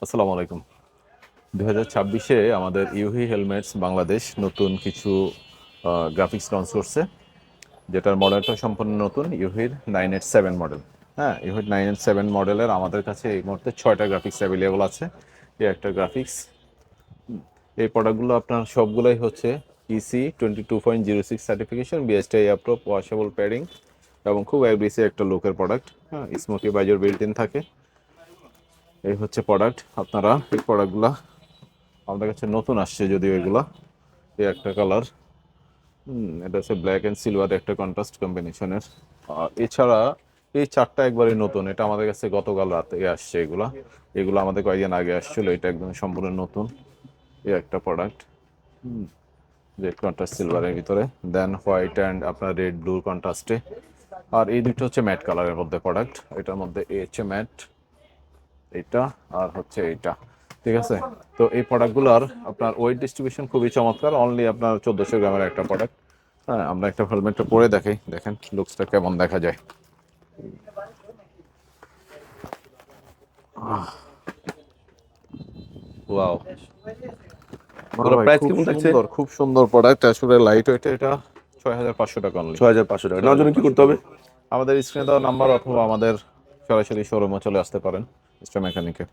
আসসালামু আলাইকুম। 2026-এ আমাদের ইউহি হেলমেটস বাংলাদেশ নতুন কিছু গ্রাফিক্স লঞ্চ করছে, যেটার মডেলটা সম্পূর্ণ নতুন, ইউহির 987 মডেল। হ্যাঁ, ইউহির 987 মডেলের আমাদের কাছে এই মুহূর্তে 6টা গ্রাফিক্স অ্যাভেলেবল আছে। এই একটা গ্রাফিক্স, এই প্রোডাক্টগুলো আপনার সবগুলোই হচ্ছে EC 22.06 certification, BSTI approve, washable padding এবং খুব অ্যাগ্রেসিভ একটা লুকের প্রোডাক্ট। হ্যাঁ, স্মোকি বাইজর বিল্ট ইন থাকে। এই হচ্ছে প্রোডাক্ট। আপনারা এই প্রোডাক্টগুলো আমাদের কাছে নতুন আসছে, যদিও এগুলা এই একটা কালার, এটা হচ্ছে ব্ল্যাক অ্যান্ড সিলভার একটা কন্ট্রাস্ট কম্বিনেশনের। আর এছাড়া এই চারটা একবারে নতুন, এটা আমাদের কাছে গতকাল রাতে আসছে। এগুলা এগুলো আমাদের কয়েকদিন আগে আসছিল, এটা একদম সম্পূর্ণ নতুন। এই একটা প্রোডাক্ট, রেড কন্ট্রাস্ট সিলভারের ভিতরে, দেন হোয়াইট অ্যান্ড আপনার রেড ব্লু কন্ট্রাস্টে। আর এই দুটো হচ্ছে ম্যাট কালারের মধ্যে প্রোডাক্ট। এটার মধ্যে এই হচ্ছে ম্যাট, এইটা আর হচ্ছে এইটা। ঠিক আছে, তো এই প্রোডাক্টগুলোর আপনার ওয়েট ডিস্ট্রিবিউশন খুবই চমৎকার। অনলি আপনার 1400 গ্রামের একটা প্রোডাক্ট। হ্যাঁ, আমরা একটা হেলমেটটা পরে দেখাই, দেখেন লুকসটা কেমন দেখা যায়। ওয়াও, এগুলো প্রাইস কেমন থাকছে? খুব সুন্দর প্রোডাক্ট। আসলে লাইট ওয়েট, এটা 6500 টাকা অনলি। 6500 টাকা। নেওয়ার জন্য কি করতে হবে? আমাদের স্ক্রিনে দেওয়া নাম্বার অথবা আমাদের সরাসরি শোরুমে চলে আসতে পারেন, মিস্টার মেকানিকে।